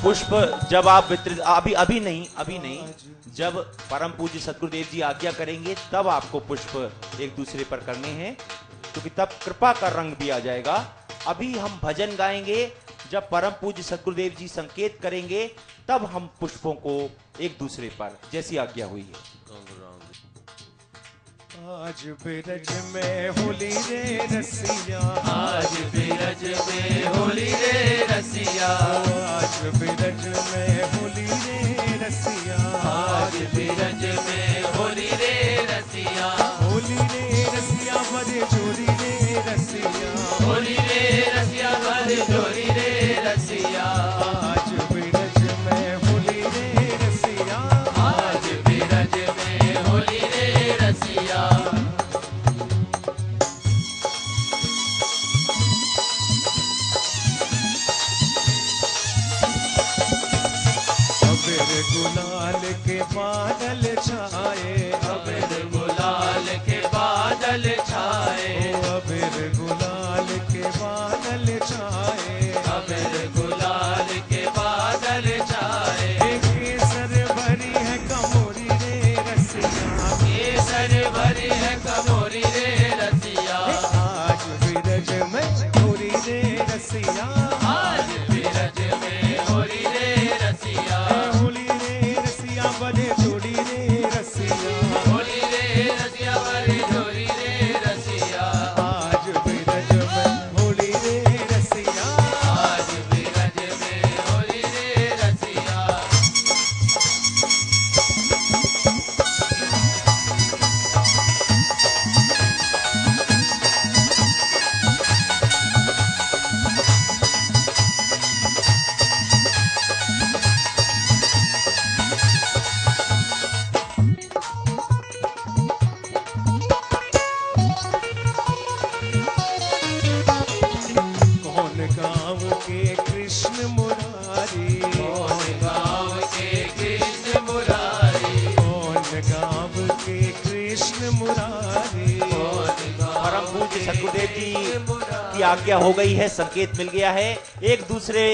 पुष्प जब आप वितरित अभी नहीं जब परम पूज्य सतगुरुदेव जी आज्ञा करेंगे तब आपको पुष्प एक दूसरे पर करने हैं, क्योंकि तब कृपा का रंग भी आ जाएगा। अभी हम भजन गाएंगे, जब परम पूज्य सतगुरुदेव जी संकेत करेंगे तब हम पुष्पों को एक दूसरे पर जैसी आज्ञा हुई है। आज बिरज में होली रे रसिया, आज बिरज में होली रे रसिया, आज बिरज में होली रे रसिया, आज बिरज में होली रे रसिया, होली रे रसिया बड़े जोरी रे रसिया, होली रे रसिया बड़े जोरी रे रसिया, आज बिरज में होली रे रसिया, आज बिरज में होली रे रसिया। अबीर गुलाल के बादल छाए, अबीर गुलाल के बादल छाए, अबीर गुलाल के बादल छाए, अबीर गुलाल के बादल छाए, केसर भरी है कमोरी रे रसिया, केसर भरी है कमोरी रे रसिया, आज बिरज में होली रे रसिया, आज बिरज में होली रे रसिया, होली रे रसिया बड़े जोड़ी रे रसिया, होली रे रसिया बड़ी जोरी रे रसिया, आज बिरज में होली रे रसिया, आज बिरज में होली रे रसिया। कौन गाँव के कृष्ण मुरारी, कौन गाँव के कृष्ण मुरारी, कौन गाँव के कृष्ण मुरारी, परम पूज्य सतगुरुदेव जी की आज्ञा हो गई है, संकेत मिल गया है, एक दूसरे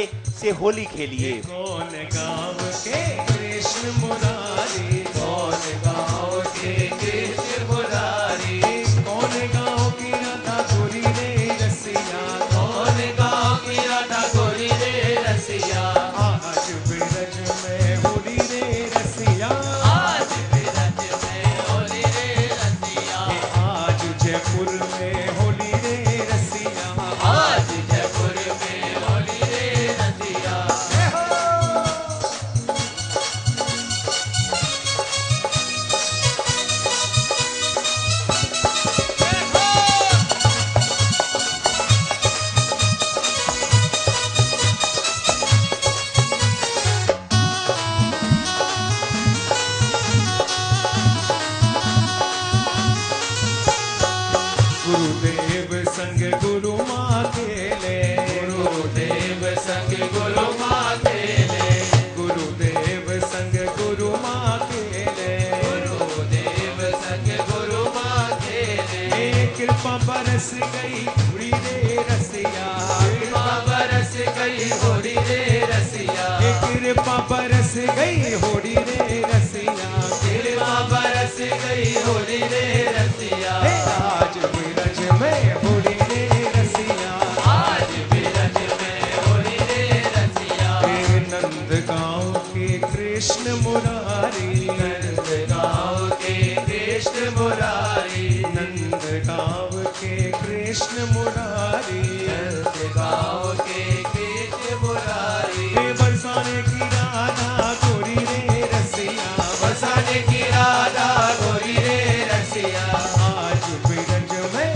से होली खेलिए। कौन गाँव के कृष्ण मुरारी, कौन गाँव के कृष्ण मुरारी, कौन गाँव की राधा गोरी रे रसिया, कौन गाँव की राधा गोरी रे रसिया, आज बिरज में होली रे रसिया, आज बिरज में होली रे रसिया, आज जयपुर में होली रे रसिया, आज जयपुर में होली रे रसिया। गुरुदेव संग गुरु माँ खेले, गुरुदेव संग गुरु माँ खेले, गुरुदेव संग गुरु माँ खेले, गुरुदेव संग गुरु माँ खेले, कृपा बरस गई उड़ी रे रसिया, कृपा बरस गई होली रे रसिया, कृपा बरस गई होली रे रसिया, कृपा बरस गई होली रे रसिया, आज बिरज में होली रे रसिया, आज बिरज में होली रे रसिया, नंद गाँव के कृष्ण मुरारी, नंद गाँव के कृष्ण मुरारी, नंद गाँव के कृष्ण मुरारी, नंद गाँव के कृष्ण मुरारी, बरसाने की राधा गोरी रे रसिया, बरसाने की राधा गोरी रे रसिया, आज बिरज में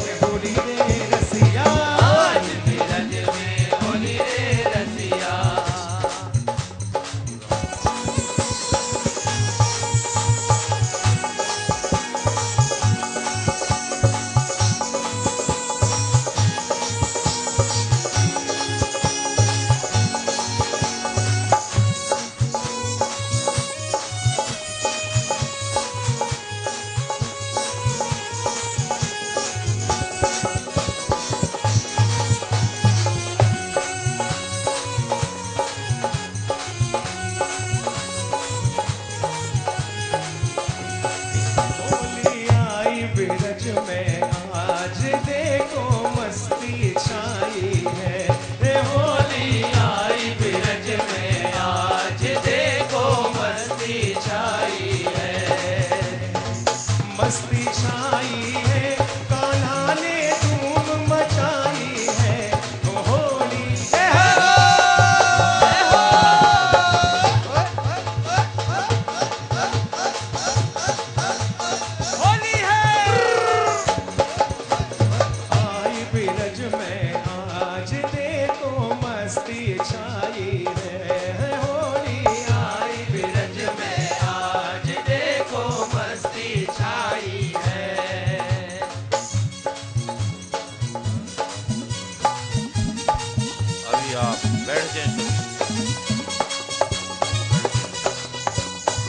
जाए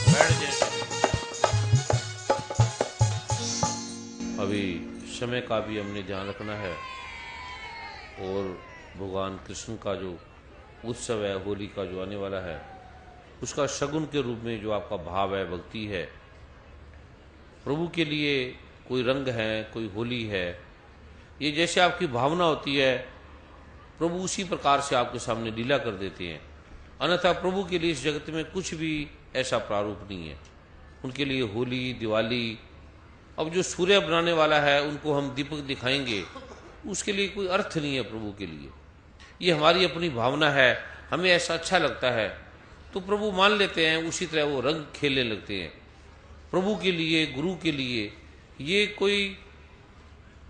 बैठ जाए। अभी समय का भी हमने ध्यान रखना है और भगवान कृष्ण का जो उत्सव है, होली का जो आने वाला है, उसका शगुन के रूप में जो आपका भाव है, भक्ति है, प्रभु के लिए कोई रंग है, कोई होली है, ये जैसे आपकी भावना होती है प्रभु उसी प्रकार से आपके सामने लीला कर देते हैं। अन्यथा प्रभु के लिए इस जगत में कुछ भी ऐसा प्रारूप नहीं है। उनके लिए होली, दिवाली, अब जो सूर्य बनाने वाला है उनको हम दीपक दिखाएंगे, उसके लिए कोई अर्थ नहीं है प्रभु के लिए। ये हमारी अपनी भावना है, हमें ऐसा अच्छा लगता है तो प्रभु मान लेते हैं, उसी तरह वो रंग खेलने लगते हैं। प्रभु के लिए, गुरु के लिए ये कोई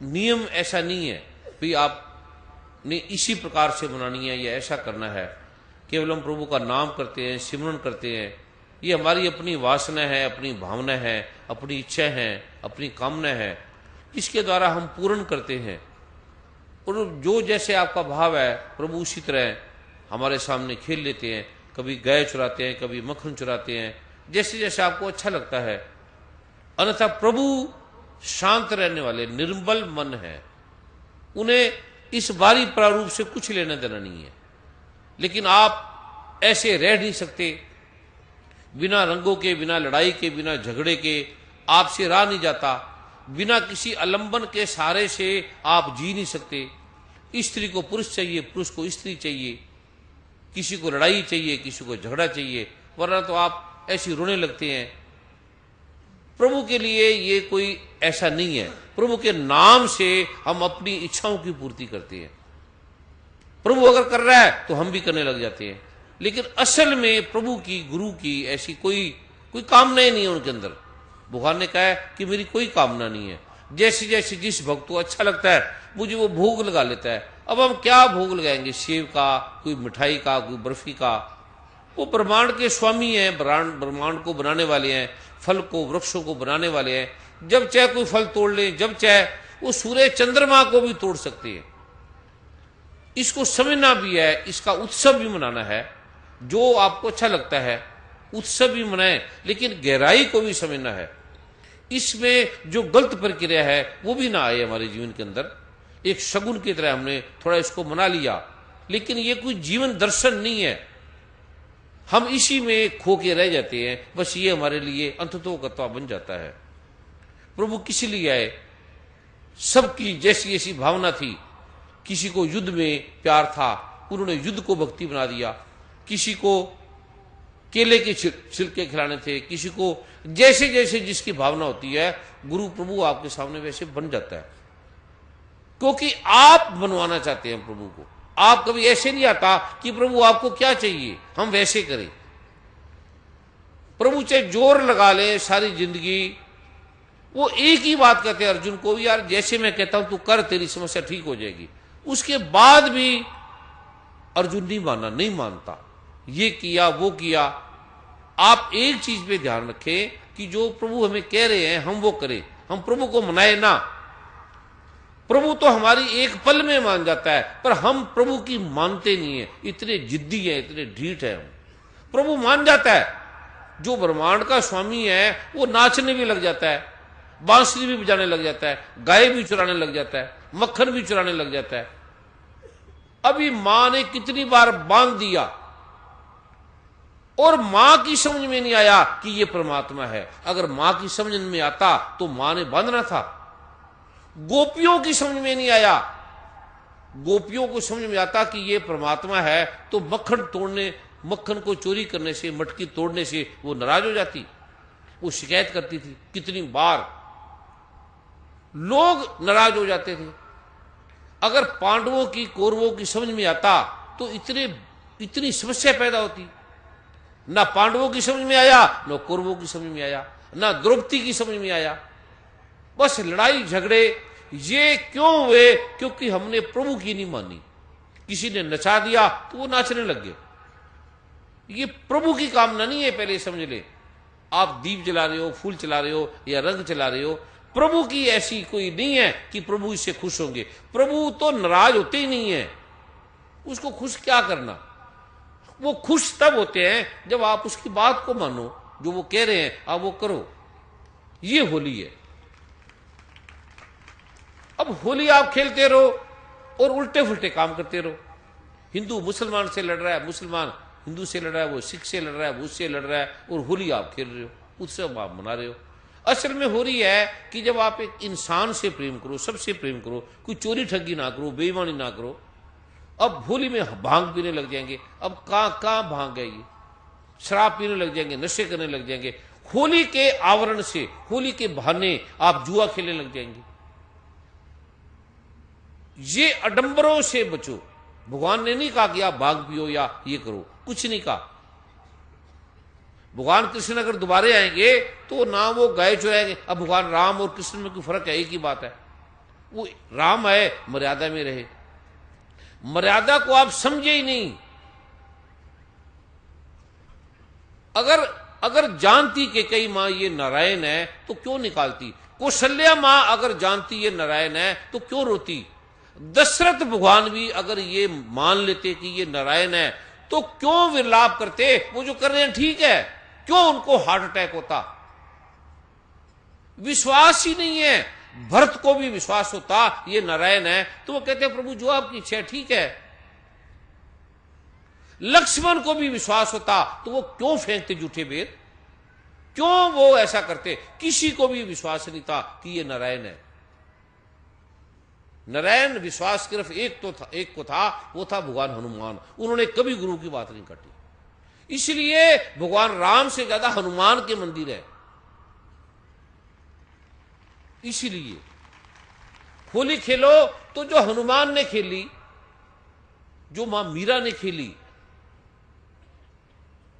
नियम ऐसा नहीं है भी आपने इसी प्रकार से मनानी है या ऐसा करना है। केवल हम प्रभु का नाम करते हैं, सिमरन करते हैं, ये हमारी अपनी वासना है, अपनी भावना है, अपनी इच्छा है, अपनी कामना है, इसके द्वारा हम पूर्ण करते हैं। और जो जैसे आपका भाव है प्रभु उसी तरह हमारे सामने खेल लेते हैं। कभी गाय चुराते हैं, कभी मक्खन चुराते हैं, जैसे जैसे आपको अच्छा लगता है। अन्यथा प्रभु शांत रहने वाले निर्मल मन है, उन्हें इस बारी प्रारूप से कुछ लेना देना नहीं है। लेकिन आप ऐसे रह नहीं सकते, बिना रंगों के, बिना लड़ाई के, बिना झगड़े के आपसे रहा नहीं जाता, बिना किसी आलंबन के सहारे से आप जी नहीं सकते। स्त्री को पुरुष चाहिए, पुरुष को स्त्री चाहिए, किसी को लड़ाई चाहिए, किसी को झगड़ा चाहिए, वरना तो आप ऐसी रोने लगते हैं। प्रभु के लिए ये कोई ऐसा नहीं है। प्रभु के नाम से हम अपनी इच्छाओं की पूर्ति करते हैं। प्रभु अगर कर रहा है तो हम भी करने लग जाते हैं, लेकिन असल में प्रभु की, गुरु की ऐसी कोई कामना ही नहीं है उनके अंदर। भगवान ने कहा है कि मेरी कोई कामना नहीं है। जैसे जैसे जिस भक्त को अच्छा लगता है मुझे वो भोग लगा लेता है। अब हम क्या भोग लगाएंगे, सेव का, कोई मिठाई का, कोई बर्फी का। वो ब्रह्मांड के स्वामी हैं, ब्रह्मांड को बनाने वाले हैं, फल को, वृक्षों को बनाने वाले हैं। जब चाहे कोई फल तोड़ ले, जब चाहे वो सूर्य चंद्रमा को भी तोड़ सकते हैं। इसको समझना भी है, इसका उत्सव भी मनाना है। जो आपको अच्छा लगता है उत्सव भी मनाएं, लेकिन गहराई को भी समझना है। इसमें जो गलत प्रक्रिया है वो भी ना आए हमारे जीवन के अंदर। एक शगुन की तरह हमने थोड़ा इसको मना लिया, लेकिन ये कोई जीवन दर्शन नहीं है। हम इसी में खो के रह जाते हैं। बस ये हमारे लिए अंततोगत्वा बन जाता है। प्रभु किस लिए आए? सबकी जैसी ऐसी भावना थी। किसी को युद्ध में प्यार था, उन्होंने युद्ध को भक्ति बना दिया। किसी को केले के छिलके खिलाने थे, किसी को जैसे जैसे जिसकी भावना होती है, गुरु प्रभु आपके सामने वैसे बन जाता है, क्योंकि आप बनवाना चाहते हैं प्रभु को। आप कभी ऐसे नहीं आता कि प्रभु आपको क्या चाहिए, हम वैसे करें। प्रभु चाहे जोर लगा ले सारी जिंदगी, वो एक ही बात कहते हैं अर्जुन को, यार जैसे मैं कहता हूं तू कर, तेरी समस्या ठीक हो जाएगी। उसके बाद भी अर्जुन नहीं मानता, ये किया वो किया। आप एक चीज पे ध्यान रखें कि जो प्रभु हमें कह रहे हैं हम वो करें, हम प्रभु को मनाए ना। प्रभु तो हमारी एक पल में मान जाता है, पर हम प्रभु की मानते नहीं है। इतने जिद्दी हैं, इतने ढीठ हैं हम। प्रभु मान जाता है। जो ब्रह्मांड का स्वामी है वो नाचने भी लग जाता है, बांसुरी भी बजाने लग जाता है, गाय भी चुराने लग जाता है, मक्खन भी चुराने लग जाता है। अभी मां ने कितनी बार बांध दिया और मां की समझ में नहीं आया कि ये परमात्मा है। अगर मां की समझ में आता तो मां ने बांधना था। गोपियों की समझ में नहीं आया। गोपियों को समझ में आता कि ये परमात्मा है तो मक्खन को चोरी करने से, मटकी तोड़ने से वो नाराज हो जाती, वो शिकायत करती थी। कितनी बार लोग नाराज हो जाते थे। अगर पांडवों की, कौरवों की समझ में आता तो इतनी समस्या पैदा होती। ना पांडवों की समझ में आया, ना कौरवों की समझ में आया, ना द्रौपदी की समझ में आया। बस लड़ाई झगड़े ये क्यों हुए? क्योंकि हमने प्रभु की नहीं मानी। किसी ने नचा दिया तो वो नाचने लग गए। ये प्रभु की कामना नहीं है, पहले समझ ले। आप दीप जला रहे हो, फूल चला रहे हो या रंग चला रहे हो, प्रभु की ऐसी कोई नहीं है कि प्रभु इससे खुश होंगे। प्रभु तो नाराज होते ही नहीं है, उसको खुश क्या करना। वो खुश तब होते हैं जब आप उसकी बात को मानो, जो वो कह रहे हैं आप वो करो। ये होली है। अब होली आप खेलते रहो और उल्टे फुल्टे काम करते रहो। हिंदू मुसलमान से लड़ रहा है, मुसलमान हिंदू से लड़ रहा है, वो सिख से लड़ रहा है, वो उससे लड़ रहा है, और होली आप खेल रहे हो, उत्सव आप मना रहे हो। असल में हो रही है कि जब आप एक इंसान से प्रेम करो, सबसे प्रेम करो, कोई चोरी ठगी ना करो, बेईमानी ना करो। अब होली में भांग पीने लग जाएंगे। अब कहां भांग है, ये शराब पीने लग जाएंगे, नशे करने लग जाएंगे। होली के आवरण से, होली के बहाने आप जुआ खेलने लग जाएंगे। ये अडंबरों से बचो। भगवान ने नहीं कहा कि आप भांग पियो या ये करो, कुछ नहीं कहा। भगवान कृष्ण अगर दोबारे आएंगे तो ना वो गाय चुराएंगे। अब भगवान राम और कृष्ण में कोई फर्क है? एक ही बात है, वो राम है, मर्यादा में रहे। मर्यादा को आप समझे ही नहीं। अगर जानती कि कई मां ये नारायण है तो क्यों निकालती? कौशल्या मां अगर जानती ये नारायण है तो क्यों रोती? दशरथ भगवान भी अगर ये मान लेते कि ये नारायण है तो क्यों विलाप करते? वो जो कर रहे हैं ठीक है, क्यों उनको हार्ट अटैक होता? विश्वास ही नहीं है। भरत को भी विश्वास होता ये नारायण है तो वो कहते प्रभु जो आपकी इच्छा है ठीक है। लक्ष्मण को भी विश्वास होता तो वो क्यों फेंकते झूठे बेर? क्यों वो ऐसा करते? किसी को भी विश्वास नहीं था कि ये नारायण है। नारायण विश्वास सिर्फ एक को था, वो था भगवान हनुमान। उन्होंने कभी गुरु की बात नहीं काटी। इसलिए भगवान राम से ज्यादा हनुमान के मंदिर है। इसीलिए होली खेलो तो जो हनुमान ने खेली, जो मां मीरा ने खेली,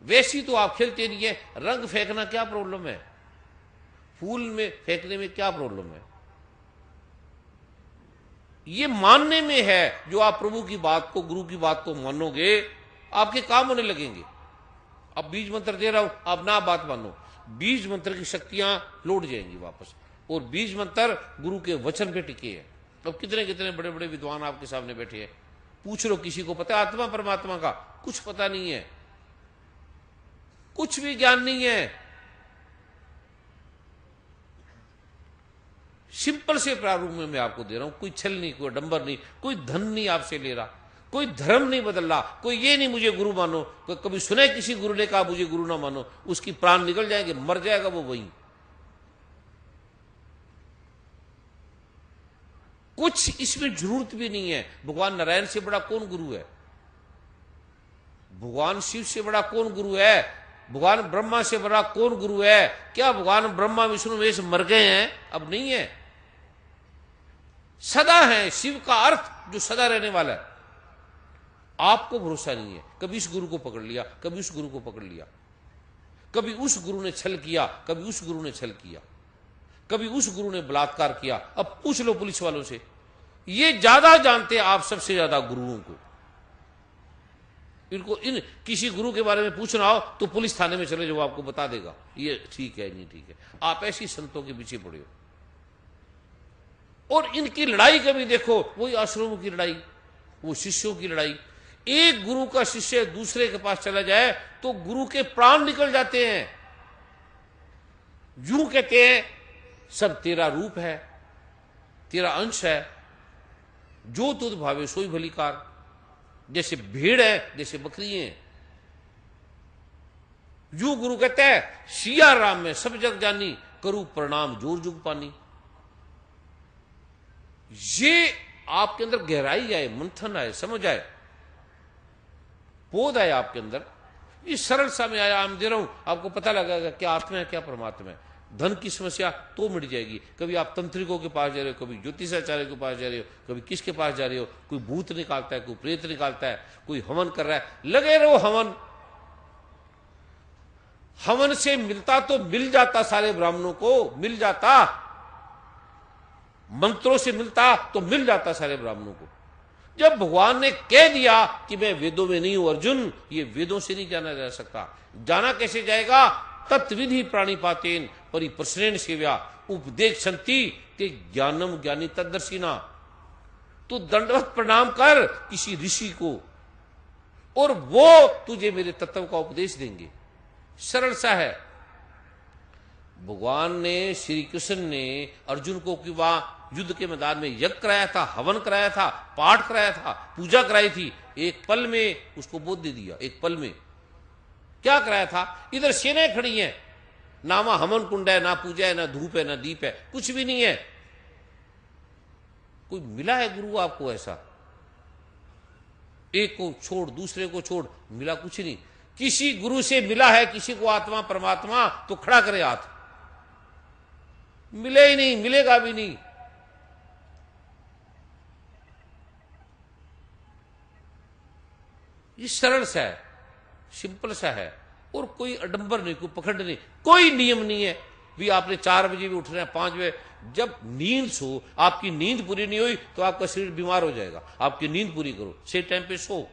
वैसी तो आप खेलते नहीं है। रंग फेंकना क्या प्रॉब्लम है? फूल में फेंकने में क्या प्रॉब्लम है? ये मानने में है। जो आप प्रभु की बात को, गुरु की बात को मानोगे, आपके काम होने लगेंगे। अब बीज मंत्र दे रहा हूं, आप ना बात मानो, बीज मंत्र की शक्तियां लौट जाएंगी वापस। और बीज मंत्र गुरु के वचन पे टिके हैं। अब कितने कितने बड़े बड़े विद्वान आपके सामने बैठे हैं, पूछ लो किसी को पता है आत्मा परमात्मा का? कुछ पता नहीं है, कुछ भी ज्ञान नहीं है। सिंपल से प्रारूप में मैं आपको दे रहा हूं। कोई छल नहीं, कोई डंबर नहीं, कोई धन नहीं आपसे ले रहा, कोई धर्म नहीं बदल रहा, कोई ये नहीं मुझे गुरु मानो। कोई कभी सुने किसी गुरु ने कहा मुझे गुरु ना मानो? उसकी प्राण निकल जाएंगे, मर जाएगा वो वहीं। कुछ इसमें जरूरत भी नहीं है। भगवान नारायण से बड़ा कौन गुरु है? भगवान शिव से बड़ा कौन गुरु है? भगवान ब्रह्मा से बड़ा कौन गुरु है? क्या भगवान ब्रह्मा विष्णु महेश मर गए हैं? अब नहीं है, सदा है। शिव का अर्थ जो सदा रहने वाला है। आपको भरोसा नहीं है। कभी इस गुरु को पकड़ लिया, कभी उस गुरु को पकड़ लिया, कभी उस गुरु ने छल किया, कभी उस गुरु ने छल किया, कभी उस गुरु ने बलात्कार किया। अब पूछ लो पुलिस वालों से, ये ज्यादा जानते हैं आप सबसे ज्यादा गुरुओं को। इनको इन किसी गुरु के बारे में पूछना हो तो पुलिस थाने में चले जाओ, आपको बता देगा ये ठीक है नहीं ठीक है। आप ऐसी संतों के पीछे पड़े हो। और इनकी लड़ाई कभी देखो, वही आश्रमों की लड़ाई, वो शिष्यों की लड़ाई। एक गुरु का शिष्य दूसरे के पास चला जाए तो गुरु के प्राण निकल जाते हैं। यूं कहते हैं सब तेरा रूप है, तेरा अंश है, जो तुझ भावे सोई भलीकार। जैसे भेड़ है, जैसे बकरी है। यूं गुरु कहते हैं सिया राम में सब जग जानी, करूं प्रणाम जोर जुग पानी। ये आपके अंदर गहराई आए, मंथन आए, समझ आए, बोध आए आपके अंदर। ये सरल सा में आया, दे रहा हूं, आपको पता लगेगा क्या आत्मा है क्या परमात्मा है। धन की समस्या तो मिट जाएगी। कभी आप तंत्रिकों के पास जा रहे हो, कभी ज्योतिषाचार्य के पास जा रहे हो, कभी किसके पास जा रहे हो, कोई भूत निकालता है, कोई प्रेत निकालता है, कोई हवन कर रहा है, लगे रहो हवन। हवन से मिलता तो मिल जाता, सारे ब्राह्मणों को मिल जाता, मंत्रों से मिलता तो मिल जाता सारे ब्राह्मणों को। जब भगवान ने कह दिया कि मैं वेदों में नहीं हूं अर्जुन, ये वेदों से नहीं जाना जा सकता। जाना कैसे जाएगा? तत्विधि प्राणिपातेन परिप्रश्नेन सेव्या उपदेक्षन्ति ते ज्ञानम ज्ञानी तद्दर्शिना। तो दंडवत प्रणाम कर किसी ऋषि को और वो तुझे मेरे तत्व का उपदेश देंगे। सरल सा है। भगवान ने, श्री कृष्ण ने अर्जुन को कि वहां युद्ध के मैदान में यज्ञ कराया था, हवन कराया था, पाठ कराया था, पूजा कराई थी, एक पल में उसको बोध दे दिया। एक पल में क्या कराया था? इधर सेनाएं खड़ी हैं, ना वहां हवन कुंड है, ना पूजा है, ना धूप है, ना दीप है, कुछ भी नहीं है। कोई मिला है गुरु आपको ऐसा? एक को छोड़ दूसरे को छोड़, मिला कुछ नहीं। किसी गुरु से मिला है किसी को आत्मा परमात्मा तो खड़ा करे हाथ। मिले ही नहीं, मिलेगा भी नहीं। ये सरल सा है, सिंपल सा है, और कोई अडंबर नहीं, कोई पखंड नहीं, कोई नियम नहीं है भी आपने 4 बजे भी उठना है, 5 बजे। जब नींद सो, आपकी नींद पूरी नहीं हुई तो आपका शरीर बीमार हो जाएगा। आपकी नींद पूरी करो, सही टाइम पे सो।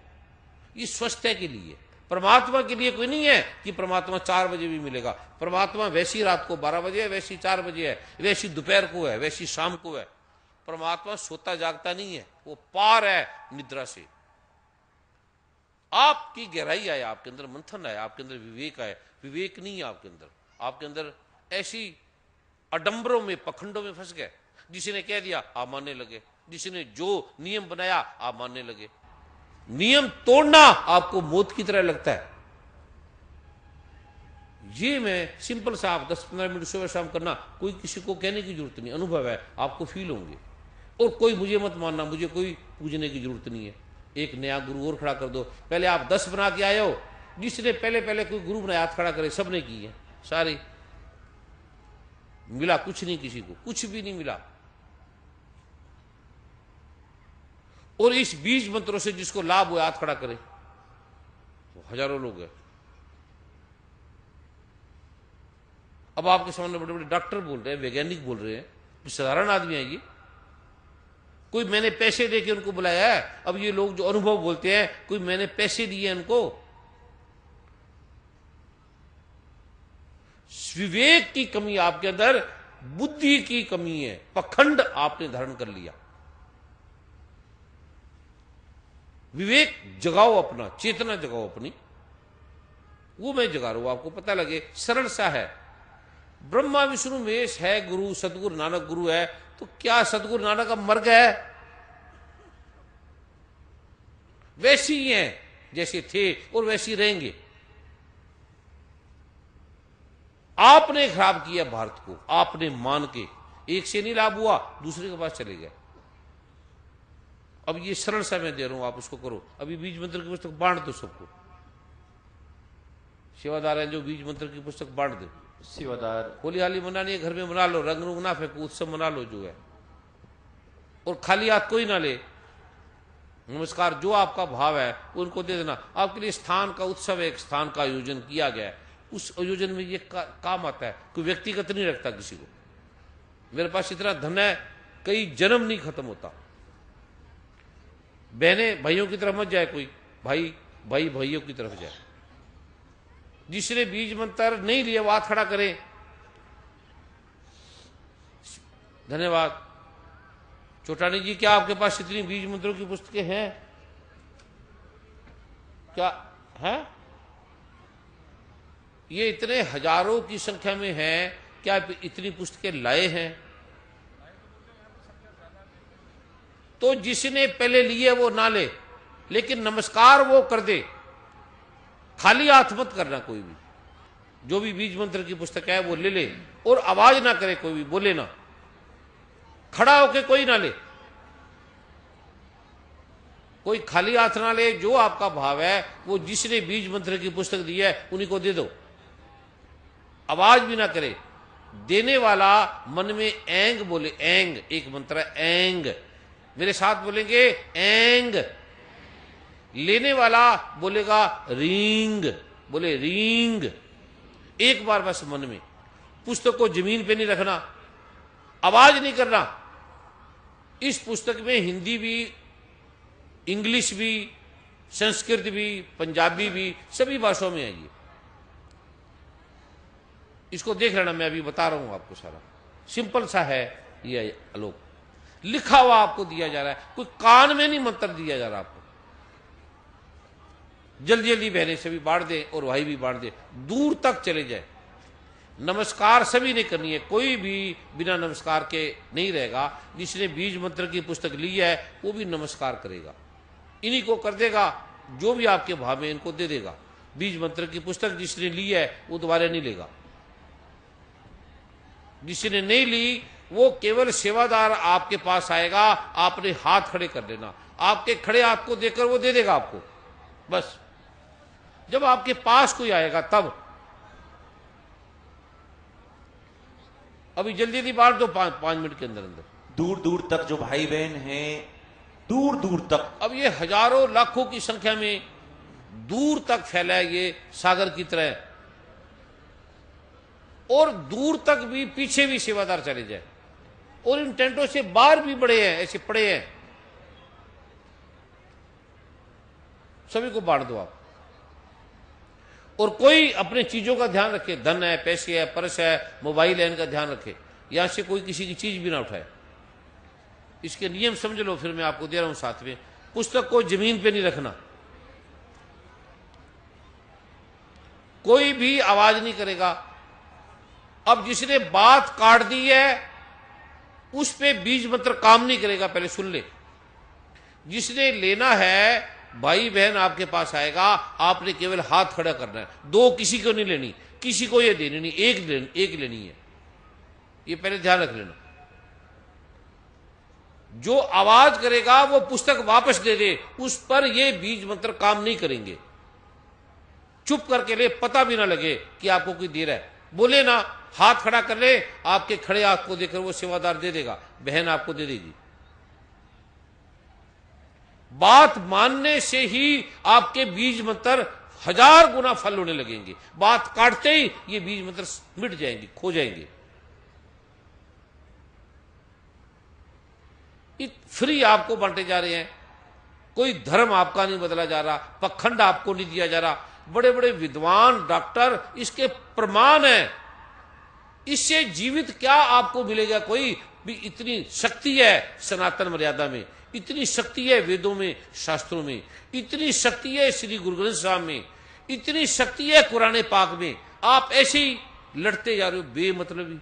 ये स्वस्थ है के लिए, परमात्मा के लिए कोई नहीं है कि परमात्मा 4 बजे भी मिलेगा। परमात्मा वैसी रात को 12 बजे है, वैसी 4 बजे है, वैसी दोपहर को है, वैसी शाम को है। परमात्मा सोता जागता नहीं है, वो पार है निद्रा से। आपकी गहराई आए, आपके अंदर मंथन आए, आपके अंदर विवेक आए। विवेक नहीं है आपके अंदर, आपके अंदर ऐसी अडंबरों में, पखंडों में फंस गए। जिसने कह दिया आप मानने लगे, जिसने जो नियम बनाया आप मानने लगे। नियम तोड़ना आपको मौत की तरह लगता है। ये मैं सिंपल सा, आप 10-15 मिनट सुबह शाम करना, कोई किसी को कहने की जरूरत नहीं, अनुभव है, आपको फील होंगे। और कोई मुझे मत मानना, मुझे कोई पूजने की जरूरत नहीं है। एक नया गुरु और खड़ा कर दो। पहले आप 10 बना के आए हो, जिसने पहले कोई गुरु बनाया हाथ खड़ा करे, सबने की है सारे। मिला कुछ नहीं, किसी को कुछ भी नहीं मिला। और इस बीज मंत्रों से जिसको लाभ हुआ हाथ खड़ा करे, तो हजारों लोग हैं। अब आपके सामने बड़े बड़े डॉक्टर बोल रहे हैं, वैज्ञानिक बोल रहे हैं, साधारण आदमी है ये। कोई मैंने पैसे देके उनको बुलाया है। अब ये लोग जो अनुभव बोलते हैं, कोई मैंने पैसे दिए उनको। विवेक की कमी आपके अंदर, बुद्धि की कमी है, पखंड आपने धारण कर लिया। विवेक जगाओ अपना, चेतना जगाओ अपनी। वो मैं जगा रहा हूं, आपको पता लगे। सरल सा है। ब्रह्मा विष्णु महेश है गुरु, सतगुरु नानक गुरु है। तो क्या सतगुरु नानक अब मर गए? वैसे ही हैं जैसे थे और वैसे ही रहेंगे। आपने खराब किया भारत को, आपने मान के। एक से नहीं लाभ हुआ, दूसरे के पास चले गए। अब ये सरल सा मैं दे रहा हूं, आप उसको करो। अभी बीज मंत्र की पुस्तक बांट दो सबको। सेवादार है जो बीज मंत्र की पुस्तक बांट दो। सेवादार होली हाली मनानी है, घर में मना लो, रंग रूंग ना फेंको, उत्सव मना लो जो है। और खाली हाथ कोई ना ले। नमस्कार जो आपका भाव है उनको दे देना। आपके लिए स्थान का उत्सव है, एक स्थान का आयोजन किया गया है। उस आयोजन में ये काम आता है। कोई व्यक्तिगत नहीं रखता किसी को। मेरे पास इतना धन है, कई जन्म नहीं खत्म होता। बहने भाइयों की तरफ मत जाए, कोई भाई भाइयों की तरफ जाए। जिसने बीज मंत्र नहीं लिया वो हाथ खड़ा करे। धन्यवाद। चोटानी जी, क्या आपके पास इतनी बीज मंत्रों की पुस्तकें हैं? क्या है? ये इतने हजारों की संख्या में हैं, क्या इतनी पुस्तकें लाए हैं? तो जिसने पहले लिए वो ना ले, लेकिन नमस्कार वो कर दे। खाली हाथ मत करना कोई भी। जो भी बीज मंत्र की पुस्तक है वो ले ले, और आवाज ना करे, कोई भी बोले ना, खड़ा होके कोई ना ले, कोई खाली हाथ ना ले। जो आपका भाव है वो जिसने बीज मंत्र की पुस्तक दी है उन्हीं को दे दो। आवाज भी ना करे। देने वाला मन में एंग बोले, एंग एक मंत्र है, एंग। मेरे साथ बोलेंगे एंग। लेने वाला बोलेगा रींग, बोले रींग। एक बार बस मन में। पुस्तक को जमीन पे नहीं रखना, आवाज नहीं करना। इस पुस्तक में हिंदी भी, इंग्लिश भी, संस्कृत भी, पंजाबी भी, सभी भाषाओं में है ये। इसको देख लेना, मैं अभी बता रहा हूं आपको सारा। सिंपल सा है ये आलोक। लिखा हुआ आपको दिया जा रहा है, कोई कान में नहीं मंत्र दिया जा रहा आपको। जल्दी जल्दी बहनें सभी बांट दें और भाई भी बांट दें, दूर तक चले जाए। नमस्कार सभी ने करनी है, कोई भी बिना नमस्कार के नहीं रहेगा। जिसने बीज मंत्र की पुस्तक ली है वो भी नमस्कार करेगा, इन्हीं को कर देगा, जो भी आपके भाव में इनको दे देगा। बीज मंत्र की पुस्तक जिसने ली है वो दोबारा नहीं लेगा, जिसने नहीं ली वो केवल सेवादार आपके पास आएगा, आपने हाथ खड़े कर लेना, आपके खड़े हाथ को देकर वो दे देगा आपको। बस जब आपके पास कोई आएगा तब, अभी जल्दी जल्दी बांट दो 5 मिनट के अंदर अंदर। दूर दूर तक जो भाई बहन हैं, दूर दूर तक, अब ये हजारों लाखों की संख्या में दूर तक फैला है ये सागर की तरह, और दूर तक भी पीछे भी सेवादार चले जाए, और इन टेंटों से बाहर भी बड़े हैं, ऐसे पड़े हैं, सभी को बांट दो आप। और कोई अपने चीजों का ध्यान रखे, धन है, पैसे है, पर्स है, मोबाइल है, इनका ध्यान रखे, यहां से कोई किसी की चीज भी ना उठाए। इसके नियम समझ लो, फिर मैं आपको दे रहा हूं साथ में। पुस्तक को जमीन पे नहीं रखना, कोई भी आवाज नहीं करेगा। अब जिसने बात काट दी है उस पे बीज मंत्र काम नहीं करेगा, पहले सुन ले। जिसने लेना है, भाई बहन आपके पास आएगा, आपने केवल हाथ खड़ा करना है, दो किसी को नहीं लेनी, किसी को ये देनी नहीं, एक लेनी है, ये पहले ध्यान रख लेना। जो आवाज करेगा वो पुस्तक वापस दे दे, उस पर ये बीज मंत्र काम नहीं करेंगे। चुप करके ले, पता भी ना लगे कि आपको कोई दे रहा है, बोले ना, हाथ खड़ा कर ले, आपके खड़े हाथ को देकर वो सेवादार दे देगा, बहन आपको दे देगी। बात मानने से ही आपके बीज मंत्र 1000 गुना फल होने लगेंगे, बात काटते ही ये बीज मंत्र मिट जाएंगे, खो जाएंगे। फ्री आपको बांटे जा रहे हैं, कोई धर्म आपका नहीं बदला जा रहा, पखंड आपको नहीं दिया जा रहा। बड़े बड़े विद्वान डॉक्टर इसके प्रमाण हैं। इससे जीवित क्या आपको मिलेगा? कोई भी इतनी शक्ति है सनातन मर्यादा में, इतनी शक्ति है वेदों में, शास्त्रों में, इतनी शक्ति है श्री गुरु ग्रंथ साहब में, इतनी शक्ति है कुरान पाक में। आप ऐसे ही लड़ते जा रहे हो बेमतलबी।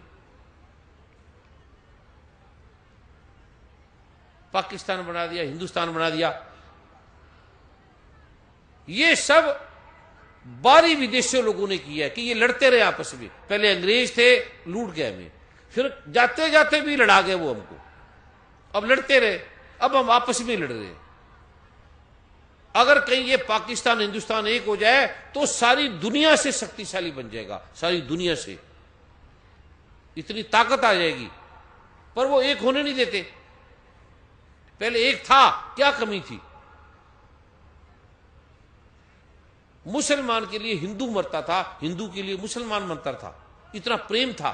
पाकिस्तान बना दिया, हिंदुस्तान बना दिया, ये सब बाहरी विदेशी लोगों ने किया कि ये लड़ते रहे आपस में। पहले अंग्रेज थे, लूट गए हमें, फिर जाते जाते भी लड़ा गए वो हमको, अब लड़ते रहे, अब हम आपस में लड़ रहे हैं। अगर कहीं ये पाकिस्तान हिंदुस्तान एक हो जाए तो सारी दुनिया से शक्तिशाली बन जाएगा, सारी दुनिया से इतनी ताकत आ जाएगी। पर वो एक होने नहीं देते। पहले एक था, क्या कमी थी? मुसलमान के लिए हिंदू मरता था, हिंदू के लिए मुसलमान मरता था, इतना प्रेम था।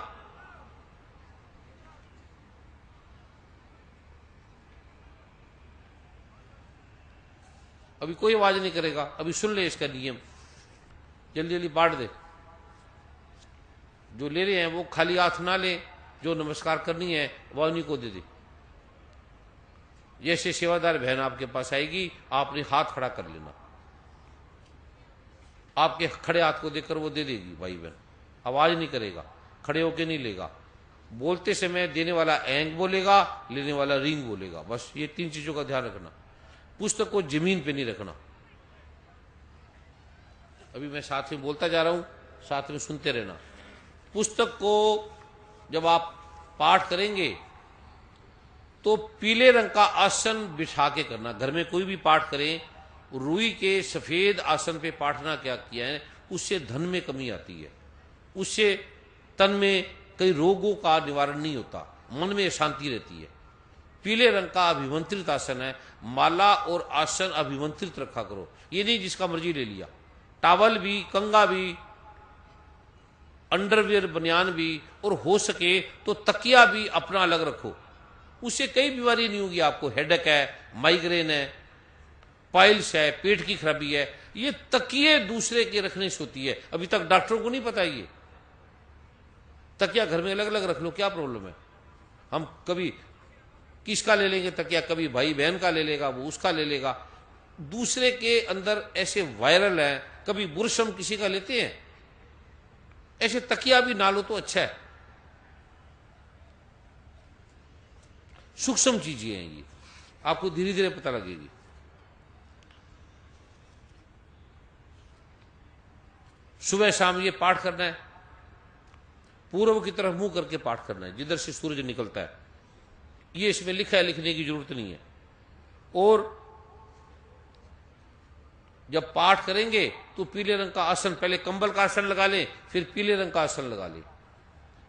अभी कोई आवाज नहीं करेगा, अभी सुन ले इसका नियम, जल्दी जल्दी बांट दे। जो ले रहे हैं वो खाली हाथ ना ले, जो नमस्कार करनी है वह उन्हीं को दे दे। जैसे सेवादार बहन आपके पास आएगी, आपने हाथ खड़ा कर लेना, आपके खड़े हाथ को देकर वो दे देगी भाई बहन। आवाज नहीं करेगा, खड़े होके नहीं लेगा, बोलते समय देने वाला एंग बोलेगा, लेने वाला रिंग बोलेगा। बस ये 3 चीजों का ध्यान रखना। पुस्तक को जमीन पे नहीं रखना। अभी मैं साथ में बोलता जा रहा हूं, साथ में सुनते रहना। पुस्तक को जब आप पाठ करेंगे तो पीले रंग का आसन बिछा के करना। घर में कोई भी पाठ करें, रुई के सफेद आसन पे पाठ ना क्या किया है, उससे धन में कमी आती है, उससे तन में कई रोगों का निवारण नहीं होता, मन में शांति रहती है। पीले रंग का अभिमंत्रित आसन है। माला और आसन अभिमंत्रित रखा करो, ये नहीं जिसका मर्जी ले लिया। टावल भी, कंगा भी, अंडरवियर बनियान भी, और हो सके तो तकिया भी अपना अलग रखो, उससे कई बीमारी नहीं होगी आपको। हेडेक है, माइग्रेन है, पाइल्स है, पेट की खराबी है, ये तकिए दूसरे के रखने से होती है। अभी तक डॉक्टरों को नहीं पता ये। तकिया घर में अलग अलग रख लो, क्या प्रॉब्लम है? हम कभी किसका ले लेंगे तकिया, कभी भाई बहन का ले लेगा, वो उसका ले लेगा। दूसरे के अंदर ऐसे वायरल है, कभी बुरशम किसी का लेते हैं, ऐसे तकिया भी ना लो तो अच्छा है। सूक्ष्म चीजें हैं ये, आपको धीरे धीरे पता लगेगी। सुबह शाम ये पाठ करना है, पूर्व की तरफ मुंह करके पाठ करना है, जिधर से सूरज निकलता है। ये इसमें लिखा है, लिखने की जरूरत नहीं है। और जब पाठ करेंगे तो पीले रंग का आसन, पहले कंबल का आसन लगा लें, फिर पीले रंग का आसन लगा लें,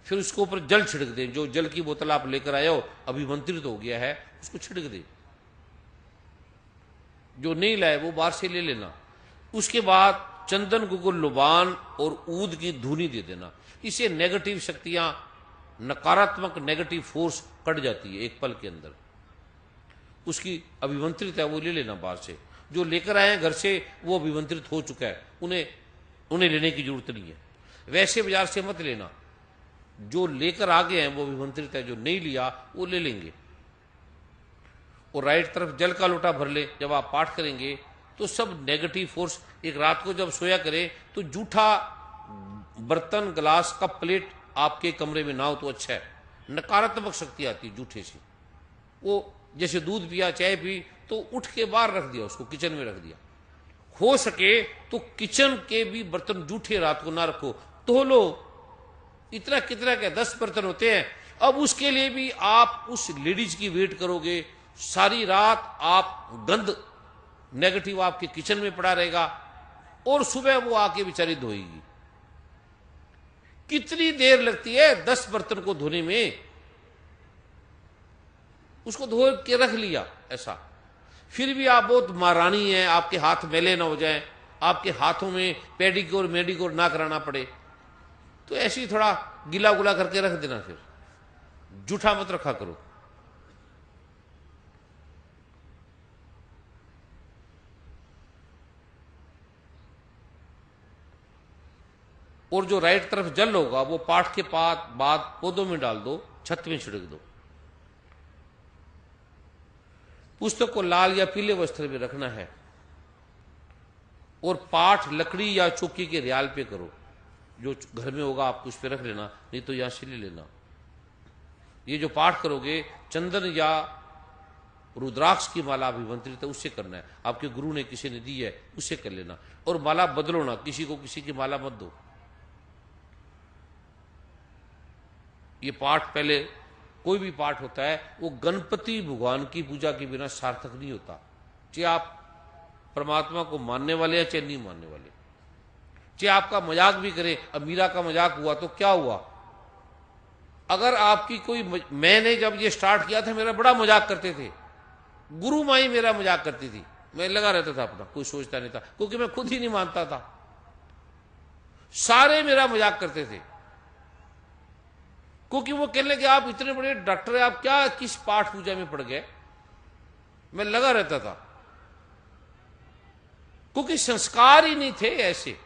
फिर उसके ऊपर जल छिड़क दें। जो जल की बोतल आप लेकर आए हो, अभिमंत्रित हो गया है, उसको छिड़क दें। जो नहीं लाए वो बाहर से ले लेना। उसके बाद चंदन गुगुल लुबान और ऊद की धुनी दे देना। इससे नेगेटिव शक्तियां, नकारात्मक नेगेटिव फोर्स कट जाती है एक पल के अंदर। उसकी अभिमंत्रित है वो ले लेना बाहर से। जो लेकर आए हैं घर से वो अभिमंत्रित हो चुका है, उन्हें लेने की जरूरत नहीं है। वैसे बाजार से मत लेना, जो लेकर आ गए हैं वो अभिमंत्रित है, जो नहीं लिया वो ले लेंगे। और राइट तरफ जल का लोटा भर ले। जब आप पाठ करेंगे तो सब नेगेटिव फोर्स, एक रात को जब सोया करें तो जूठा बर्तन, गिलास, कप, प्लेट आपके कमरे में ना हो तो अच्छा है। नकारात्मक शक्ति आती है जूठे से। वो जैसे दूध पिया, चाय पी, तो उठ के बाहर रख दिया, उसको किचन में रख दिया। हो सके तो किचन के भी बर्तन जूठे रात को ना रखो, धो लो। इतना कितना क्या 10 बर्तन होते हैं। अब उसके लिए भी आप उस लेडीज की वेट करोगे, सारी रात आप गंद नेगेटिव आपके किचन में पड़ा रहेगा, और सुबह वो आके बेचारी धोएगी। कितनी देर लगती है 10 बर्तन को धोने में। उसको धो के रख लिया ऐसा, फिर भी आप बहुत महारानी हैं, आपके हाथ मैले ना हो जाएं, आपके हाथों में पेडिक्योर मेडिक्योर ना कराना पड़े, तो ऐसे ही थोड़ा गिला गुला करके रख देना। फिर जूठा मत रखा करो। और जो राइट तरफ जल होगा वो पाठ के बाद पौधों में डाल दो, छत में छिड़क दो। पुस्तक को लाल या पीले वस्त्र में रखना है। और पाठ लकड़ी या चौकी के रियाल पे करो। जो घर में होगा आप उस पे रख लेना, नहीं तो यहां से ले लेना। ये जो पाठ करोगे चंदन या रुद्राक्ष की माला अभिमंत्रित है, उससे करना है। आपके गुरु ने किसी ने दी है, उससे कर लेना। और माला बदलो ना, किसी को किसी की माला मत दो। ये पाठ पहले, कोई भी पाठ होता है वो गणपति भगवान की पूजा के बिना सार्थक नहीं होता। चाहे आप परमात्मा को मानने वाले या चाहे नहीं मानने वाले, चाहे आपका मजाक भी करे। अब मीरा का मजाक हुआ तो क्या हुआ? अगर आपकी कोई, मैंने जब ये स्टार्ट किया था मेरा बड़ा मजाक करते थे, गुरु माई मेरा मजाक करती थी, मैं लगा रहता था अपना, कोई सोचता नहीं था, क्योंकि मैं खुद ही नहीं मानता था। सारे मेरा मजाक करते थे, क्योंकि वो कहने लगे आप इतने बड़े डॉक्टर हैं, आप क्या किस पाठ पूजा में पड़ गए। मैं लगा रहता था, क्योंकि संस्कार ही नहीं थे ऐसे।